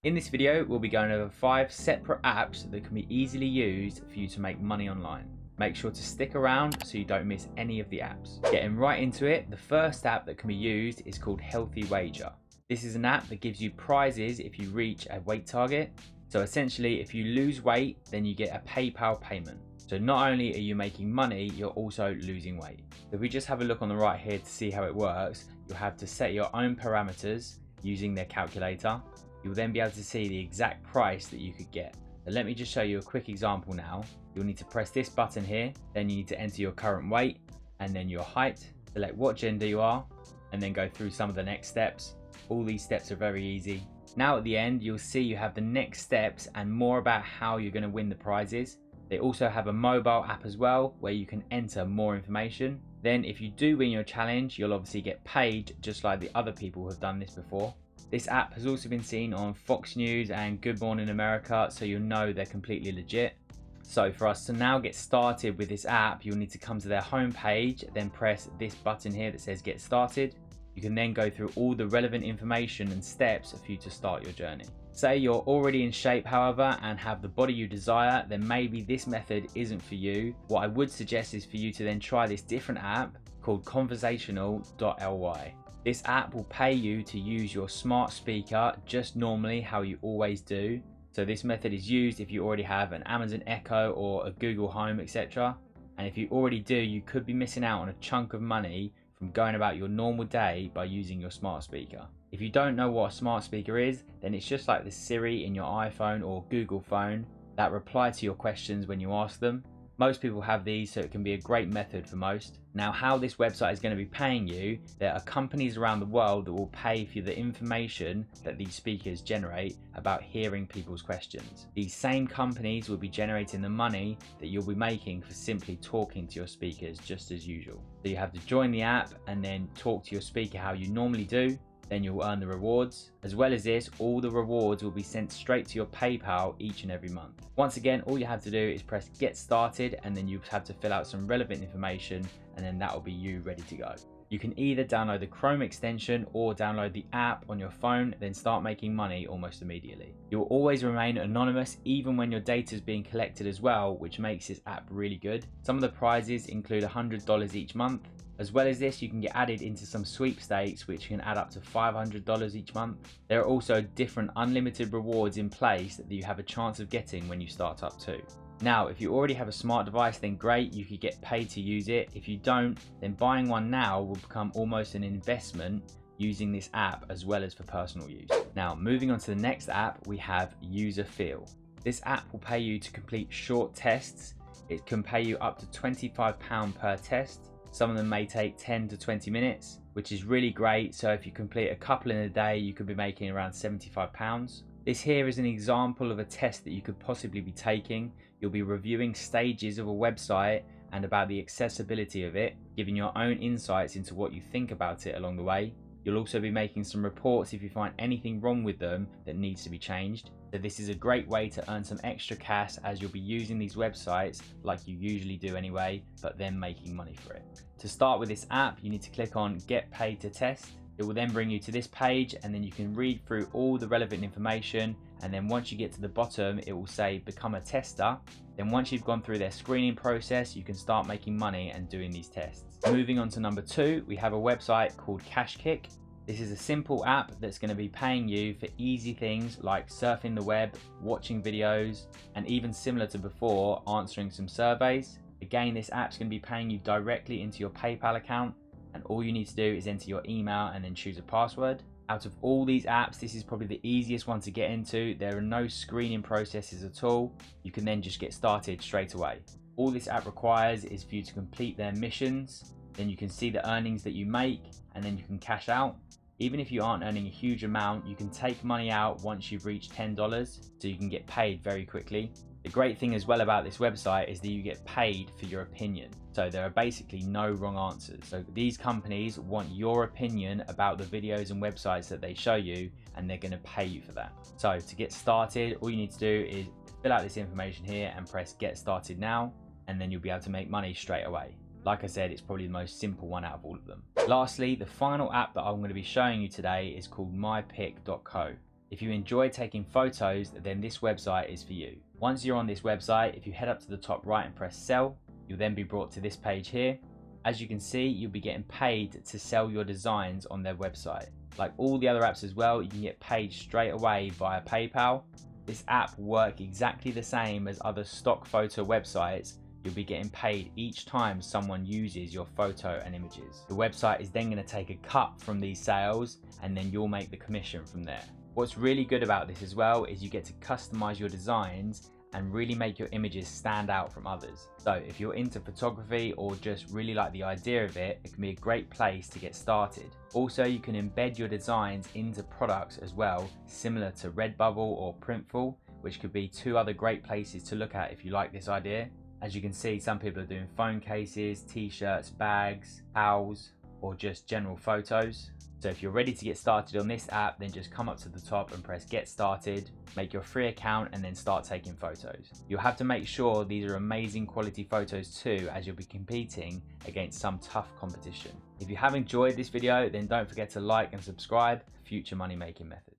In this video, we'll be going over 5 separate apps that can be easily used for you to make money online. Make sure to stick around so you don't miss any of the apps. Getting right into it, the first app that can be used is called Healthy Wager. This is an app that gives you prizes if you reach a weight target. So essentially, if you lose weight, then you get a PayPal payment. So not only are you making money, you're also losing weight. If we just have a look on the right here to see how it works, you'll have to set your own parameters using their calculator. You'll then be able to see the exact price that you could get. So let me just show you a quick example now. You'll need to press this button here, then you need to enter your current weight and then your height, select what gender you are, and then go through some of the next steps. All these steps are very easy. Now at the end, you'll see you have the next steps and more about how you're going to win the prizes. They also have a mobile app as well where you can enter more information. Then if you do win your challenge, you'll obviously get paid just like the other people who have done this before. This app has also been seen on Fox News and Good Morning America, so you'll know they're completely legit. So for us to now get started with this app, you'll need to come to their homepage, then press this button here that says Get Started. You can then go through all the relevant information and steps for you to start your journey. Say you're already in shape, however, and have the body you desire, then maybe this method isn't for you. What I would suggest is for you to then try this different app called conversational.ly. This app will pay you to use your smart speaker just normally how you always do. So this method is used if you already have an Amazon Echo or a Google Home, etc. And if you already do, you could be missing out on a chunk of money from going about your normal day by using your smart speaker. If you don't know what a smart speaker is, then it's just like the Siri in your iPhone or Google phone that reply to your questions when you ask them. Most people have these, so it can be a great method for most. Now, how this website is going to be paying you, there are companies around the world that will pay for the information that these speakers generate about hearing people's questions. These same companies will be generating the money that you'll be making for simply talking to your speakers just as usual. So you have to join the app and then talk to your speaker how you normally do. Then you'll earn the rewards. As well as this, all the rewards will be sent straight to your PayPal each and every month. Once again, all you have to do is press Get Started, and then you have to fill out some relevant information, and then that will be you ready to go. You can either download the Chrome extension or download the app on your phone, then start making money almost immediately. You'll always remain anonymous even when your data is being collected as well, which makes this app really good. Some of the prizes include $100 each month. As well as this, you can get added into some sweepstakes which can add up to $500 each month. There are also different unlimited rewards in place that you have a chance of getting when you start up too. Now, if you already have a smart device, then great, you could get paid to use it. If you don't, then buying one now will become almost an investment using this app as well as for personal use. Now, moving on to the next app, we have User Feel. This app will pay you to complete short tests. It can pay you up to £25 per test. Some of them may take 10 to 20 minutes, which is really great. So if you complete a couple in a day, you could be making around £75. This here is an example of a test that you could possibly be taking. You'll be reviewing stages of a website and about the accessibility of it, giving your own insights into what you think about it along the way. You'll also be making some reports if you find anything wrong with them that needs to be changed. So this is a great way to earn some extra cash as you'll be using these websites like you usually do anyway, but then making money for it. To start with this app, you need to click on Get Paid to Test. It will then bring you to this page, and then you can read through all the relevant information, and then once you get to the bottom, it will say Become a Tester. Then once you've gone through their screening process, you can start making money and doing these tests. Moving on to number 2, we have a website called Cashkick. This is a simple app that's going to be paying you for easy things like surfing the web, watching videos, and even similar to before, answering some surveys. Again, this app's going to be paying you directly into your PayPal account, and all you need to do is enter your email and then choose a password. Out of all these apps, this is probably the easiest one to get into. There are no screening processes at all. You can then just get started straight away. All this app requires is for you to complete their missions. Then you can see the earnings that you make, and then you can cash out. Even if you aren't earning a huge amount, you can take money out once you've reached $10, so you can get paid very quickly. The great thing as well about this website is that you get paid for your opinion. So there are basically no wrong answers. So these companies want your opinion about the videos and websites that they show you, and they're going to pay you for that. So to get started, all you need to do is fill out this information here and press Get Started Now, and then you'll be able to make money straight away. Like I said, it's probably the most simple one out of all of them. Lastly, the final app that I'm going to be showing you today is called mypick.co. If you enjoy taking photos, then this website is for you. Once you're on this website, if you head up to the top right and press sell, you'll then be brought to this page here. As you can see, you'll be getting paid to sell your designs on their website. Like all the other apps as well, you can get paid straight away via PayPal. This app will work exactly the same as other stock photo websites. You'll be getting paid each time someone uses your photo and images. The website is then going to take a cut from these sales, and then you'll make the commission from there. What's really good about this as well is you get to customize your designs and really make your images stand out from others. So if you're into photography or just really like the idea of it, it can be a great place to get started. Also, you can embed your designs into products as well, similar to Redbubble or Printful, which could be two other great places to look at if you like this idea. As you can see, some people are doing phone cases, t-shirts, bags, towels, or just general photos. So if you're ready to get started on this app, then just come up to the top and press get started, make your free account, and then start taking photos. You'll have to make sure these are amazing quality photos too, as you'll be competing against some tough competition. If you have enjoyed this video, then don't forget to like and subscribe for future money making methods.